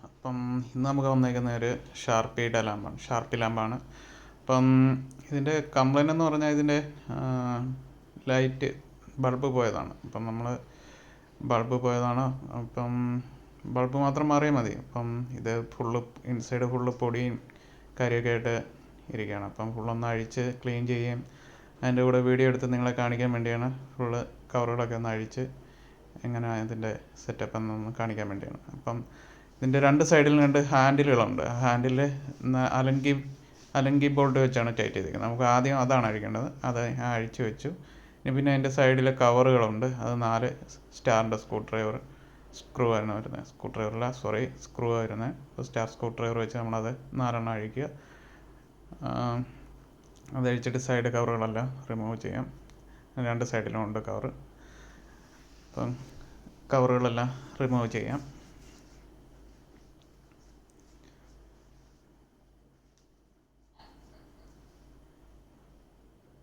അപ്പം ഇന്ന് നമുക്ക് വന്നേക്കുന്ന ഒരു ഷാർപ്പിയുടെ ഷാർപ്പി ലാമ്പാണ്. അപ്പം ഇതിൻ്റെ കംപ്ലൈൻ്റ് എന്ന് പറഞ്ഞാൽ ഇതിൻ്റെ ലൈറ്റ് ബൾബ് പോയതാണ്. അപ്പം നമ്മൾ അപ്പം ബൾബ് മാത്രം മാറിയാൽ മതി. അപ്പം ഇത് ഇൻസൈഡ് ഫുള്ള് പൊടിയും കാര്യമൊക്കെ ആയിട്ട് ഇരിക്കുകയാണ്. അപ്പം ഫുള്ളൊന്ന് അഴിച്ച് ക്ലീൻ ചെയ്യുകയും അതിൻ്റെ കൂടെ വീഡിയോ എടുത്ത് നിങ്ങളെ കാണിക്കാൻ വേണ്ടിയാണ്. ഫുള്ള് കവറുകളൊക്കെ ഒന്ന് അഴിച്ച് എങ്ങനെയാണ് ഇതിൻ്റെ സെറ്റപ്പ് എന്നൊന്ന് കാണിക്കാൻ വേണ്ടിയാണ്. അപ്പം ഇതിൻ്റെ രണ്ട് സൈഡിലും രണ്ട് ഹാൻഡിലുകളുണ്ട്. ഹാൻഡിൽ അലങ്കി ബോൾട്ട് വെച്ചാണ് ടൈറ്റ് ചെയ്തിരിക്കുന്നത്. നമുക്ക് ആദ്യം അതാണ് അഴിക്കേണ്ടത്. അത് ഞാൻ അഴിച്ചു വെച്ചു. പിന്നെ അതിൻ്റെ സൈഡിലെ കവറുകളുണ്ട്. അത് 4 സ്റ്റാറിൻ്റെ സ്ക്രൂ ആണ് വരുന്നത്. സ്ക്രൂ വരുന്നത്. അപ്പോൾ സ്റ്റാർ സ്ക്രൂ ഡ്രൈവർ വെച്ച് നമ്മളത് 4 അഴിക്കുക. അതഴിച്ചിട്ട് സൈഡ് കവറുകളെല്ലാം റിമൂവ് ചെയ്യാം. രണ്ട് സൈഡിലും ഉണ്ട് കവറ്. അപ്പം കവറുകളെല്ലാം റിമൂവ് ചെയ്യാം.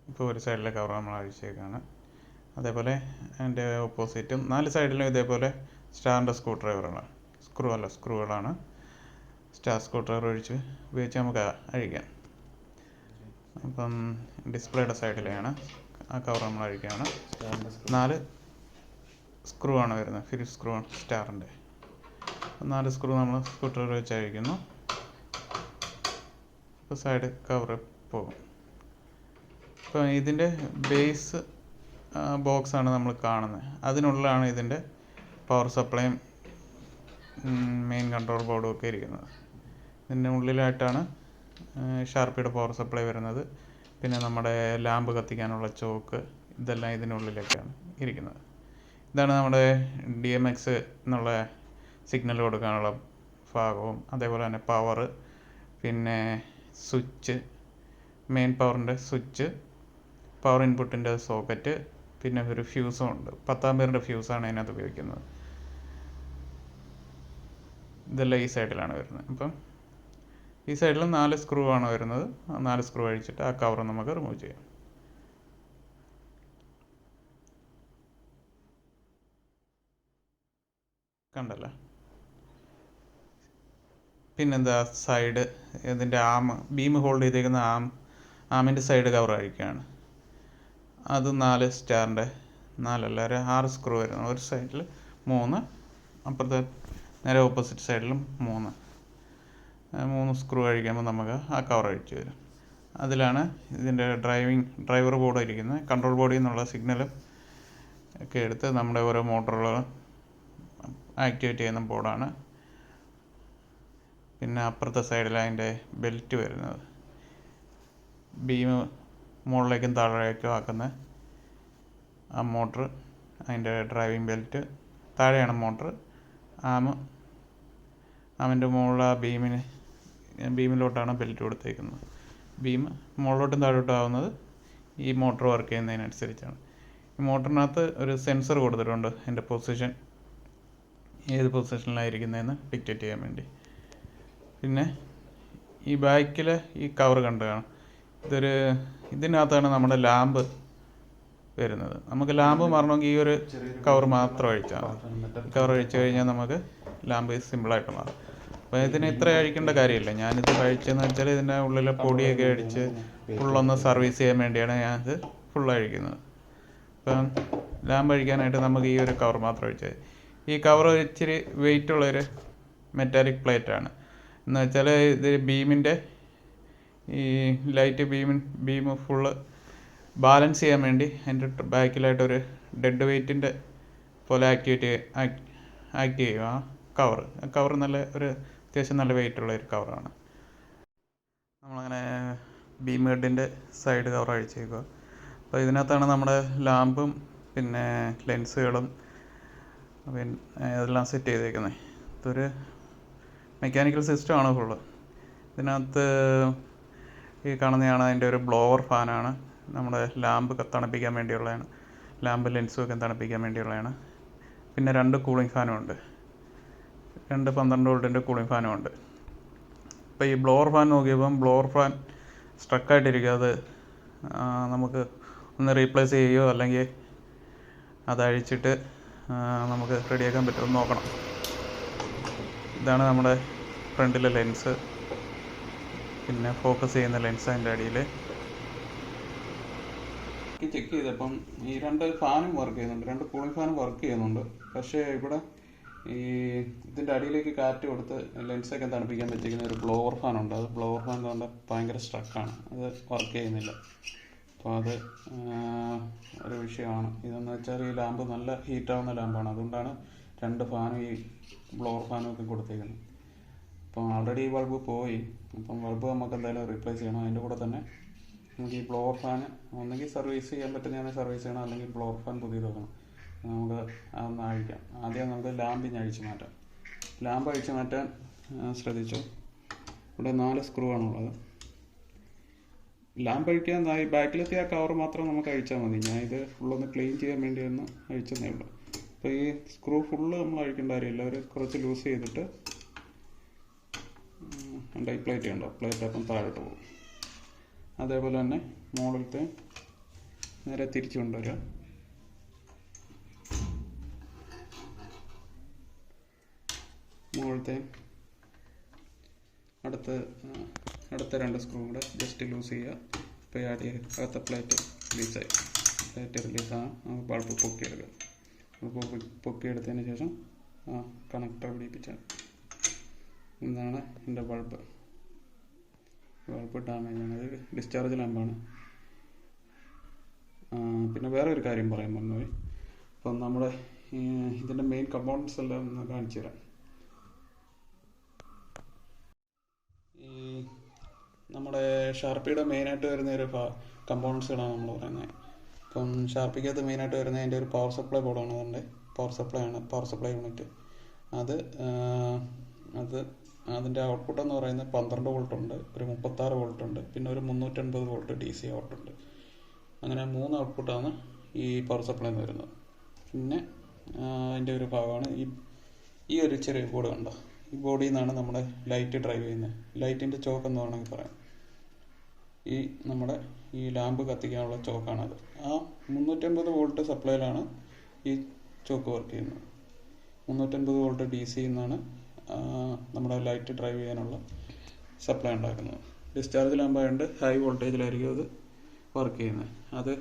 ഇപ്പോൾ ഒരു സൈഡിലെ കവർ നമ്മൾ അഴിച്ചേക്കാണ്. അതേപോലെ അതിൻ്റെ ഓപ്പോസിറ്റും 4 സൈഡിലും ഇതേപോലെ സ്റ്റാറിൻ്റെ സ്ക്രൂകളാണ്. സ്റ്റാർ സ്ക്രൂ ഡ്രൈവർ ഉപയോഗിച്ച് നമുക്ക് അഴിക്കാം. അപ്പം ഡിസ്പ്ലേയുടെ സൈഡിലെയാണ് ആ കവർ നമ്മൾ അഴിക്കുകയാണ്. 4 സ്ക്രൂ ആണ് വരുന്നത്. ഫിലിപ്സ് സ്ക്രൂ ആണ് സ്റ്റാറിൻ്റെ. 4 സ്ക്രൂ നമ്മൾ സ്ക്രൂ ഡ്രൈവർ വെച്ച് അഴിക്കുന്നു. ഇപ്പോൾ സൈഡ് കവർ പോകും. ഇപ്പോൾ ഇതിൻ്റെ ബേസ് ബോക്സാണ് നമ്മൾ കാണുന്നത്. അതിനുള്ളിലാണ് ഇതിൻ്റെ പവർ സപ്ലൈയും മെയിൻ കൺട്രോൾ ബോർഡും ഒക്കെ ഇരിക്കുന്നത്. ഇതിൻ്റെ ഉള്ളിലായിട്ടാണ് ഷാർപ്പിയുടെ പവർ സപ്ലൈ വരുന്നത്. പിന്നെ നമ്മുടെ ലാമ്പ് കത്തിക്കാനുള്ള ചോക്ക്, ഇതെല്ലാം ഇതിനുള്ളിലേക്കാണ് ഇരിക്കുന്നത്. ഇതാണ് നമ്മുടെ DMX എന്നുള്ള സിഗ്നൽ കൊടുക്കാനുള്ള ഭാഗവും, അതേപോലെ തന്നെ പവർ, പിന്നെ സ്വിച്ച്, മെയിൻ പവറിൻ്റെ സ്വിച്ച്, പവർ ഇൻപുട്ടിൻ്റെ സോക്കറ്റ്, പിന്നെ ഒരു ഫ്യൂസും ഉണ്ട്. 10 ആമ്പിയറിൻ്റെ ഫ്യൂസാണ് അതിനകത്ത് ഉപയോഗിക്കുന്നത്. ഇതെല്ലാം ഈ സൈഡിലാണ് വരുന്നത്. അപ്പം ഈ സൈഡിൽ 4 സ്ക്രൂ ആണ് വരുന്നത്. 4 സ്ക്രൂ അഴിച്ചിട്ട് ആ കവർ നമുക്ക് റിമൂവ് ചെയ്യാം. കണ്ടല്ലോ. പിന്നെന്താ, സൈഡ് ഇതിൻ്റെ ബീം ഹോൾഡ് ചെയ്തേക്കുന്ന ആമിൻ്റെ സൈഡ് കവർ അഴിക്കുകയാണ്. അത് 4 സ്റ്റാറിൻ്റെ 6 സ്ക്രൂ വരുന്നു. ഒരു സൈഡിൽ 3, അപ്പുറത്തെ നേരെ ഓപ്പോസിറ്റ് സൈഡിലും 3 സ്ക്രൂ അഴിക്കുമ്പോൾ നമുക്ക് ആ കവർ അഴിച്ച് വരും. അതിലാണ് ഇതിൻ്റെ ഡ്രൈവർ ബോർഡ് ഇരിക്കുന്നത്. കൺട്രോൾ ബോർഡിൽ നിന്നുള്ള സിഗ്നലും ഒക്കെ എടുത്ത് നമ്മുടെ ഓരോ മോട്ടറുകൾ ആക്ടിവേറ്റ് ചെയ്യുന്ന ബോർഡാണ്. പിന്നെ അപ്പുറത്തെ സൈഡിൽ അതിൻ്റെ ബെൽറ്റ് വരുന്നത്. ബീം മുകളിലേക്കും താഴേക്കും ആക്കുന്ന ആ മോട്ടർ, അതിൻ്റെ ഡ്രൈവിംഗ് ബെൽറ്റ്. താഴെയാണ് മോട്ടർ. ആമിൻ്റെ മുകളിൽ ആ ബീമിലോട്ടാണ് ബെൽറ്റ് കൊടുത്തേക്കുന്നത്. ബീം മുകളിലോട്ടും താഴോട്ടും ആവുന്നത് ഈ മോട്ടർ വർക്ക് ചെയ്യുന്നതിനനുസരിച്ചാണ്. ഈ മോട്ടറിനകത്ത് ഒരു സെൻസർ കൊടുത്തിട്ടുണ്ട്. അതിൻ്റെ പൊസിഷൻ, ഏത് പൊസിഷനിലായിരിക്കുന്നതെന്ന് ഡിക്റ്റേറ്റ് ചെയ്യാൻ വേണ്ടി. പിന്നെ ഈ ബാക്കിൽ ഈ കവർ കണ്ടു കാണാം. ഇതിനകത്താണ് നമ്മുടെ ലാമ്പ് വരുന്നത്. നമുക്ക് ലാമ്പ് മാറണമെങ്കിൽ ഈ ഒരു കവർ മാത്രം അഴിച്ചാൽ മതി. കവർ അഴിച്ചു കഴിഞ്ഞാൽ നമുക്ക് ലാമ്പ് സിമ്പിളായിട്ട് മാറും. അപ്പോൾ ഇതിന് ഇത്ര അഴിക്കേണ്ട കാര്യമില്ല. ഞാനിത് അഴിച്ചെന്ന് വെച്ചാൽ ഇതിൻ്റെ ഉള്ളിലെ പൊടിയൊക്കെ അടിച്ച് ഫുള്ളൊന്ന് സർവീസ് ചെയ്യാൻ വേണ്ടിയാണ് ഞാനിത് ഫുൾ അഴിക്കുന്നത്. അപ്പം ലാമ്പ് അഴിക്കാനായിട്ട് നമുക്ക് ഈ ഒരു കവർ മാത്രം അഴിച്ചാൽ മതി. ഈ കവർ ഇച്ചിരി വെയിറ്റുള്ളൊരു മെറ്റാലിക് പ്ലേറ്റാണ്. എന്ന് വെച്ചാൽ ഇത് ബീമിൻ്റെ ഈ ലൈറ്റ് ബീം ഫുള്ള് ബാലൻസ് ചെയ്യാൻ വേണ്ടി അതിൻ്റെ ബാക്കിലായിട്ടൊരു ഡെഡ് വെയ്റ്റിൻ്റെ പോലെ ആക്ട് ചെയ്യും ആ കവർ. അത്യാവശ്യം നല്ല വെയിറ്റുള്ള ഒരു കവറാണ്. നമ്മളങ്ങനെ ബീം ഹെഡിൻ്റെ സൈഡ് കവർ അഴിച്ചേക്കുക. അപ്പോൾ ഇതിനകത്താണ് നമ്മുടെ ലാമ്പും പിന്നെ ലെൻസുകളും അതെല്ലാം സെറ്റ് ചെയ്തേക്കുന്നത്. ഇതൊരു മെക്കാനിക്കൽ സിസ്റ്റമാണ് ഫുള്ള്. ഇതിനകത്ത് ഈ കാണുന്നതാണ് അതിൻ്റെ ഒരു ബ്ലോവർ ഫാനാണ്. നമ്മുടെ ലാമ്പ് തണുപ്പിക്കാൻ വേണ്ടിയുള്ളതാണ്. ലാമ്പ് ലെൻസും ഒക്കെ തണുപ്പിക്കാൻ വേണ്ടിയുള്ളതാണ്. പിന്നെ 2 കൂളിംഗ് ഫാനും ഉണ്ട്. 2 12 വോൾട്ടിൻ്റെ കൂളിംഗ് ഫാനും ഉണ്ട്. ഇപ്പോൾ ഈ ബ്ലോവർ ഫാൻ നോക്കിയപ്പം ബ്ലോവർ ഫാൻ സ്ട്രക്കായിട്ടിരിക്കുക. അത് നമുക്ക് ഒന്ന് റീപ്ലേസ് ചെയ്യുകയോ അല്ലെങ്കിൽ അത് അഴിച്ചിട്ട് നമുക്ക് റെഡിയാക്കാൻ പറ്റുമോ നോക്കണം. ഇതാണ് നമ്മുടെ ഫ്രണ്ടിലെ ലെൻസ്, പിന്നെ ഫോക്കസ് ചെയ്യുന്ന ലെൻസ് അതിൻ്റെ അടിയിൽ. ചെക്ക് ചെയ്തപ്പം ഈ 2 ഫാനും വർക്ക് ചെയ്യുന്നുണ്ട്, 2 കൂളിംഗ് ഫാനും വർക്ക് ചെയ്യുന്നുണ്ട്. പക്ഷേ ഇവിടെ ഈ ഇതിൻ്റെ അടിയിലേക്ക് കാറ്റ് കൊടുത്ത് ലെൻസൊക്കെ തണുപ്പിക്കാൻ പറ്റിയിരിക്കുന്ന ഒരു ബ്ലോവർ ഫാനുണ്ട്. അത് ബ്ലോവർ ഫാൻ കൊണ്ട് ഭയങ്കര സ്ട്രക്കാണ്, അത് വർക്ക് ചെയ്യുന്നില്ല. അപ്പോൾ അത് ഒരു വിഷയമാണ്. ഇതെന്ന് വെച്ചാൽ ഈ ലാമ്പ് നല്ല ഹീറ്റാവുന്ന ലാമ്പാണ്, അതുകൊണ്ടാണ് 2 ഫാനും ഈ ബ്ലോവർ ഫാനും ഒക്കെ കൊടുത്തേക്കുന്നത്. അപ്പം ആൾറെഡി ഈ ബൾബ് പോയി, അപ്പം ബൾബ് നമുക്ക് എന്തായാലും റീപ്ലേസ് ചെയ്യണം. അതിൻ്റെ കൂടെ തന്നെ നമുക്ക് ഈ ബ്ലോവർ ഫാൻ ഒന്നെങ്കിൽ സർവീസ് ചെയ്യാൻ പറ്റുന്നതാണ് സർവീസ് ചെയ്യണം, അല്ലെങ്കിൽ ബ്ലോവർ ഫാൻ പുതിയത് വെക്കണം. നമുക്ക് അതൊന്ന് അഴിക്കാം. ആദ്യം നമുക്ക് ലാമ്പിന് അഴിച്ച് മാറ്റാം. ലാമ്പ് അഴിച്ച് മാറ്റാൻ ശ്രദ്ധിച്ചു. ഇവിടെ 4 സ്ക്രൂ ആണുള്ളത്. ലാമ്പ് അഴിക്കാൻ ഈ ബാക്കിലെത്തിയ ആ കവർ മാത്രം നമുക്ക് അഴിച്ചാൽ മതി. ഞാൻ ഇത് ഫുള്ളൊന്ന് ക്ലീൻ ചെയ്യാൻ വേണ്ടി ഒന്ന് അഴിച്ചതേ ഉള്ളൂ. അപ്പോൾ ഈ സ്ക്രൂ ഫുള്ള് നമ്മൾ അഴിക്കേണ്ട കാര്യമില്ല. ഒരു കുറച്ച് ലൂസ് ചെയ്തിട്ട് ഈ പ്ലേറ്റ് ഉണ്ടോ, പ്ലേറ്റ് അപ്പം താഴോട്ട് പോകും. അതേപോലെ തന്നെ മുകളിലത്തെ നേരെ തിരിച്ചു കൊണ്ടുവരിക. മുകളിലത്തെ അടുത്ത 2 സ്ക്രൂ കൂടെ ജസ്റ്റ് ലൂസ് ചെയ്യുക. ഇപ്പോൾ അകത്തെ പ്ലേറ്റ് റിലീസായി. പ്ലേറ്റ് റിലീസാണ്. നമുക്ക് ബൾബ് പൊക്കിയെടുക്കുക. പൊക്കിയെടുത്തതിന് ശേഷം കണക്ടർ പിടിപ്പിച്ചാൽ ഇതാണ് എൻ്റെ ബൾബ് ഡാമേജാണ്. ഇത് ഡിസ്ചാർജ് ലാമ്പാണ്. പിന്നെ വേറെ ഒരു കാര്യം പറയാൻ മറന്നുപോയി. അപ്പം നമ്മുടെ ഇതിൻ്റെ മെയിൻ കമ്പോണൻസ് എല്ലാം ഒന്ന് കാണിച്ചു തരാം. ഈ നമ്മുടെ ഷാർപ്പിയുടെ മെയിനായിട്ട് വരുന്ന ഒരു കമ്പോണൻസുകളാണ് നമ്മൾ പറയുന്നത്. ഇപ്പം ഷാർപ്പിക്കകത്ത് മെയിനായിട്ട് വരുന്നത് അതിൻ്റെ ഒരു പവർ സപ്ലൈ ബോർഡാണ്. അതുകൊണ്ട് പവർ സപ്ലൈ യൂണിറ്റ്. അതിൻ്റെ ഔട്ട്പുട്ട് എന്ന് പറയുന്നത് 12 വോൾട്ട് ഉണ്ട്, ഒരു 36 വോൾട്ട് ഉണ്ട്, പിന്നെ ഒരു 350 വോൾട്ട് DC ഔട്ടുണ്ട്. അങ്ങനെ 3 ഔട്ട്പുട്ടാണ് ഈ പവർ സപ്ലൈ എന്ന് വരുന്നത്. പിന്നെ അതിൻ്റെ ഒരു ഭാഗമാണ് ഈ ഒരു ചെറിയ ബോർഡ് കണ്ടോ. ഈ ബോർഡിൽ നിന്നാണ് നമ്മുടെ ലൈറ്റ് ഡ്രൈവ് ചെയ്യുന്നത്. ലൈറ്റിൻ്റെ ചോക്ക് എന്ന് വേണമെങ്കിൽ പറയാം. നമ്മുടെ ഈ ലാമ്പ് കത്തിക്കാനുള്ള ചോക്കാണത്. ആ 350 വോൾട്ട് സപ്ലൈയിലാണ് ഈ ചോക്ക് വർക്ക് ചെയ്യുന്നത്. 350 വോൾട്ട് DC നിന്നാണ് നമ്മുടെ ലൈറ്റ് ഡ്രൈവ് ചെയ്യാനുള്ള സപ്ലൈ ഉണ്ടാക്കുന്നത്. ഡിസ്ചാർജ് ലാമ്പായതുകൊണ്ട് ഹൈ വോൾട്ടേജിലായിരിക്കും അത് വർക്ക് ചെയ്യുന്നത്. അത്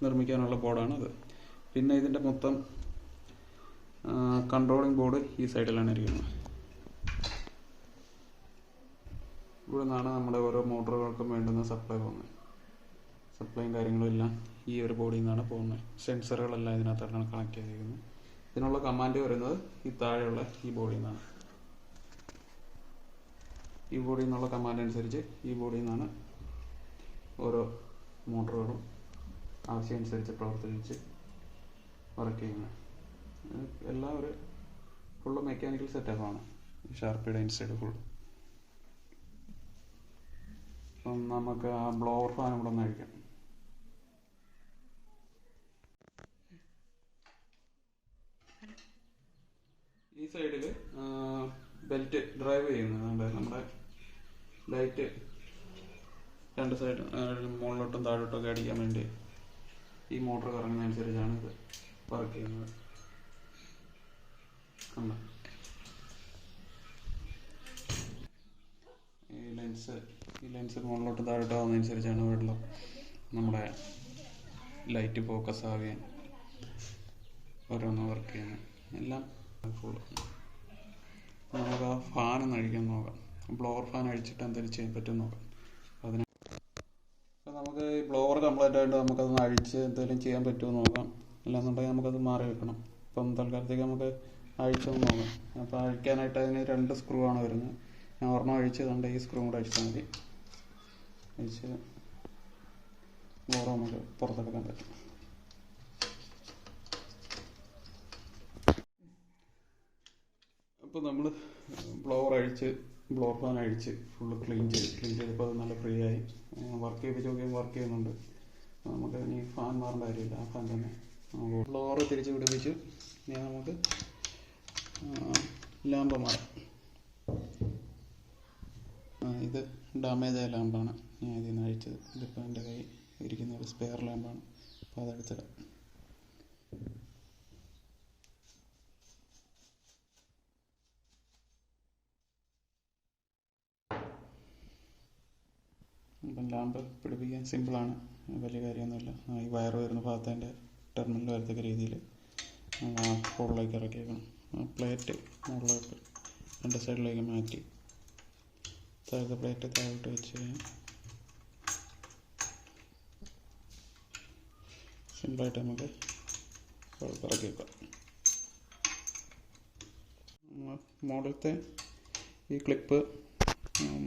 നിർമ്മിക്കാനുള്ള ബോർഡാണ് അത്. പിന്നെ ഇതിൻ്റെ മൊത്തം കൺട്രോളിംഗ് ബോർഡ് ഈ സൈഡിലാണ് ഇരിക്കുന്നത്. ഇവിടെ നിന്നാണ് നമ്മുടെ ഓരോ മോട്ടോറുകൾക്കും വേണ്ടുന്ന സപ്ലൈ പോകുന്നത്. സപ്ലൈയും കാര്യങ്ങളും എല്ലാം ഈ ഒരു ബോർഡിൽ നിന്നാണ് പോകുന്നത്. സെൻസറുകളെല്ലാം ഇതിനകത്താണ് കണക്ട് ചെയ്തിരിക്കുന്നത്. ഇതിനുള്ള കമാൻഡ് വരുന്നത് ഈ താഴെയുള്ള ഈ ബോർഡിൽ നിന്നാണ്. ഈ ബോർഡിൽ നിന്നുള്ള കമാൻഡ് അനുസരിച്ച് ഈ ബോർഡിൽ നിന്നാണ് ഓരോ മോട്ടോറുകളും ആവശ്യമനുസരിച്ച് പ്രവർത്തിച്ച് വർക്ക് ചെയ്യുന്നത്. എല്ലാം ഒരു ഫുള്ള് മെക്കാനിക്കൽ സെറ്റപ്പാണ് ഈ ഷാർപ്പിയുടെ ഇൻസൈഡ് ഫുൾ. അപ്പം നമുക്ക് ആ ബ്ലോവർ ഫാൻ കൂടെ ഒന്ന് അഴിക്കാം. ഈ സൈഡിൽ ബെൽറ്റ് ഡ്രൈവ് ചെയ്യുന്നത് നമ്മുടെ ലൈറ്റ് 2 സൈഡ് മുകളിലോട്ടും താഴോട്ടൊക്കെ അടിക്കാൻ വേണ്ടി ഈ മോട്ടർ കറങ്ങുന്നതനുസരിച്ചാണ് ഇത് വർക്ക് ചെയ്യുന്നത്. ഈ ലെൻസ് മുകളിലോട്ട് താഴോട്ട് ആവുന്നതനുസരിച്ചാണ് വെള്ളം നമ്മുടെ ലൈറ്റ് ഫോക്കസ് ആവുകയും ഓരോന്ന് വർക്ക് ചെയ്യുന്നത്. എല്ലാം ഫുൾ. നമുക്ക് ആ ഫാനൊന്ന് അഴിക്കാൻ നോക്കാം. ബ്ലോവർ ഫാൻ അഴിച്ചിട്ട് എന്തെങ്കിലും ചെയ്യാൻ പറ്റുമെന്ന് നോക്കാം. അപ്പോൾ നമുക്ക് ഈ ബ്ലോവർ കംപ്ലൈൻ്റ് ആയിട്ട് നമുക്കതൊന്ന് അഴിച്ച് എന്തെങ്കിലും ചെയ്യാൻ പറ്റുമോ നോക്കാം. അല്ലാന്നുണ്ടെങ്കിൽ നമുക്കത് മാറി വെക്കണം. ഇപ്പം തൽക്കാലത്തേക്ക് നമുക്ക് അഴിച്ചൊന്ന് നോക്കാം. അപ്പോൾ അഴിക്കാനായിട്ട് അതിന് 2 സ്ക്രൂ ആണ് വരുന്നത്. ഞാൻ ഒരെണ്ണം അഴിച്ചതുകൊണ്ട് ഈ സ്ക്രൂ കൂടെ അഴിച്ചാൽ മതി. അഴിച്ച് ബ്ലോവർ നമുക്ക് പുറത്തെടുക്കാൻ പറ്റും. അപ്പോൾ നമ്മൾ ബ്ലോവർ ഫാൻ അഴിച്ച് ഫുള്ള് ക്ലീൻ ചെയ്തപ്പോൾ അത് നല്ല ഫ്രീ ആയി വർക്ക് ചെയ്യുന്നുണ്ട്. നമുക്ക് ഇനി ഫാൻ മാറേണ്ട കാര്യമില്ല. ആ ഫാൻ തന്നെ ബ്ലോവർ തിരിച്ച് പിടിപ്പിച്ച് ഇനി നമുക്ക് ലാമ്പ് മാറാം. ഇത് ഡാമേജ് ആയ ലാമ്പാണ് ഞാൻ ഇതിൽ നിന്ന് അഴിച്ചത്. ഇതിപ്പോൾ എൻ്റെ കയ്യിൽ ഇരിക്കുന്ന ഒരു സ്പെയർ ലാമ്പാണ്. അപ്പോൾ അതെടുത്തിടാം. അപ്പം ലാമ്പ് പിടിപ്പിക്കാൻ സിമ്പിളാണ്, വലിയ കാര്യമൊന്നുമില്ല. ഈ വയർ വരുന്ന ഭാഗത്തതിൻ്റെ ടെർമിനൽ വരത്തക്ക രീതിയിൽ ഹോളിലേക്ക് ഇറക്കിയേക്കണം. പ്ലേറ്റ് മുകളിലോട്ട് രണ്ട് സൈഡിലേക്ക് മാറ്റി താഴത്തെ പ്ലേറ്റ് താഴോട്ട് വെച്ച് കഴിഞ്ഞാൽ സിമ്പിളായിട്ട് നമുക്ക് ഇറക്കി വെക്കാം. മുകളിലത്തെ ഈ ക്ലിപ്പ്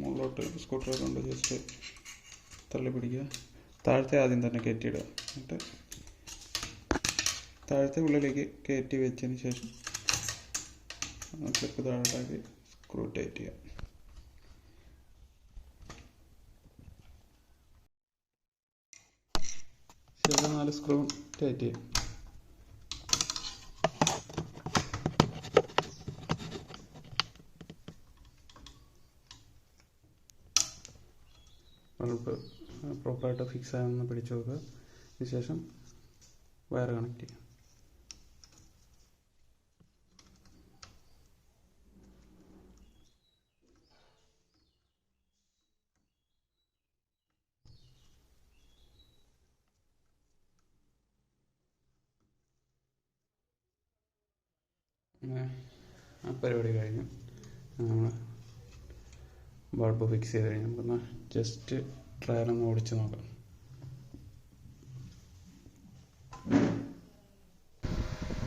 മുകളിലോട്ട് സ്ക്രൂ ഡ്രൈവർ കൊണ്ട് ജസ്റ്റ് തള്ളി പിടിക്കുക. താഴത്തെ ആദ്യം തന്നെ കയറ്റിയിടുക. എന്നിട്ട് താഴത്തെ ഉള്ളിലേക്ക് കയറ്റി വെച്ചതിന് ശേഷം ക്ലിപ്പ് താഴോട്ടാക്കി സ്ക്രൂ ടൈറ്റ് ചെയ്യുക. ശേഷം 4 സ്ക്രൂ ടൈറ്റ് ചെയ്യും. ബൾബ് പ്രോപ്പറായിട്ട് ഫിക്സ് ആയെന്ന് പിടിച്ച് നോക്കുക. അതിനുശേഷം വയർ കണക്ട് ചെയ്യുക. അങ്ങനെ ആ പരിപാടി കഴിഞ്ഞു. നമ്മൾ ബൾബ് ഫിക്സ് ചെയ്ത് കഴിഞ്ഞ് നമുക്കൊന്ന് ജസ്റ്റ് ട്രയലൊന്ന് ഓടിച്ച് നോക്കാം.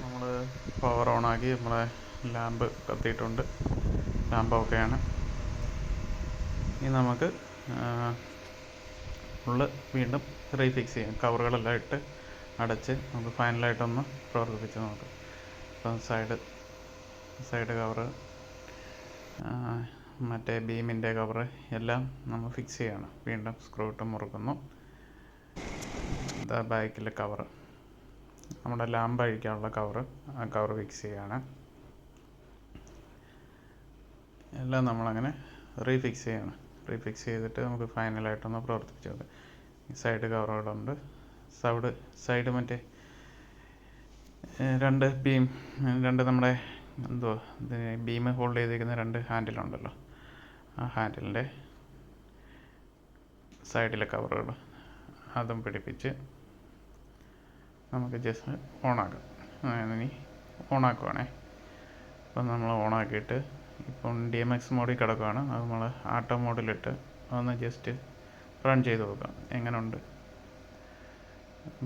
നമ്മൾ പവർ ഓണാക്കി നമ്മളെ ലാമ്പ് കത്തിയിട്ടുണ്ട്. ലാമ്പ് ഓക്കെയാണ്. ഇനി നമുക്ക് ഉള്ളിൽ വീണ്ടും റീഫിക്സ് ചെയ്യാം. കവറുകളെല്ലാം ഇട്ട് അടച്ച് നമുക്ക് ഫൈനലായിട്ടൊന്ന് പ്രവർത്തിപ്പിച്ച് നോക്കാം. അപ്പം സൈഡ് കവറ്, മറ്റേ ബീമിൻ്റെ കവറ് എല്ലാം നമ്മൾ ഫിക്സ് ചെയ്യണം. വീണ്ടും സ്ക്രൂ ഇട്ട് മുറുക്കുന്നു. ഇതാ ബാക്കിലെ കവറ്, നമ്മുടെ ലാമ്പ് അഴിക്കാനുള്ള കവറ്, ആ കവറ് ഫിക്സ് ചെയ്യാണ്. എല്ലാം നമ്മളങ്ങനെ റീഫിക്സ് ചെയ്യണം. റീഫിക്സ് ചെയ്തിട്ട് നമുക്ക് ഫൈനലായിട്ടൊന്ന് പ്രവർത്തിപ്പിച്ച് നോക്കാം. സൈഡ് കവറുകളുണ്ട്. സൈഡ് മറ്റേ രണ്ട് നമ്മുടെ ബീം ഹോൾഡ് ചെയ്തിരിക്കുന്ന 2 ഹാൻഡിലുണ്ടല്ലോ, ആ ഹാൻഡിലിൻ്റെ സൈഡിലെ കവറുകൾ അതും പിടിപ്പിച്ച് നമുക്ക് ജസ്റ്റ് ഓണാക്കാം. ഇനി ഓണാക്കുവാണേ. അപ്പം നമ്മൾ ഓണാക്കിയിട്ട് ഇപ്പം DMX മോഡിൽ കിടക്കുകയാണ്. അത് നമ്മൾ ആട്ടോ മോഡിലിട്ട് ഒന്ന് ജസ്റ്റ് റൺ ചെയ്ത് നോക്കാം എങ്ങനെയുണ്ട്,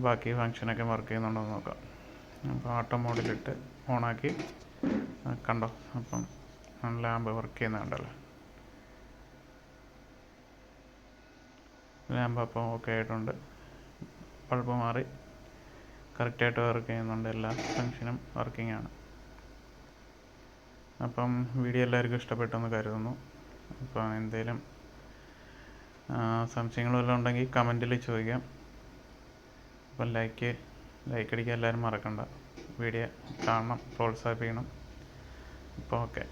ബാക്കി ഫങ്ഷനൊക്കെ വർക്ക് ചെയ്യുന്നുണ്ടോ എന്ന് നോക്കാം. അപ്പോൾ ആട്ടോ മോഡിലിട്ട് ഓണാക്കി കണ്ടോ, അപ്പം ലാമ്പ് വർക്ക് ചെയ്യുന്നുണ്ടല്ലോ. ലാമ്പ് അപ്പം ഓക്കെ ആയിട്ടുണ്ട്. ബൾബ് മാറി കറക്റ്റായിട്ട് വർക്ക് ചെയ്യുന്നുണ്ട്. എല്ലാ ഫങ്ഷനും വർക്കിംഗ് ആണ്. അപ്പം വീഡിയോ എല്ലാവർക്കും ഇഷ്ടപ്പെട്ടെന്ന് കരുതുന്നു. അപ്പം എന്തെങ്കിലും സംശയങ്ങൾ വല്ലതും ഉണ്ടെങ്കിൽ കമൻറ്റിൽ ചോദിക്കാം. അപ്പം ലൈക്ക് അടിക്കാൻ എല്ലാവരും മറക്കണ്ട. വീഡിയോ കാണണം, പ്രോത്സാഹിപ്പിക്കണം. അപ്പോൾ ഓക്കെ.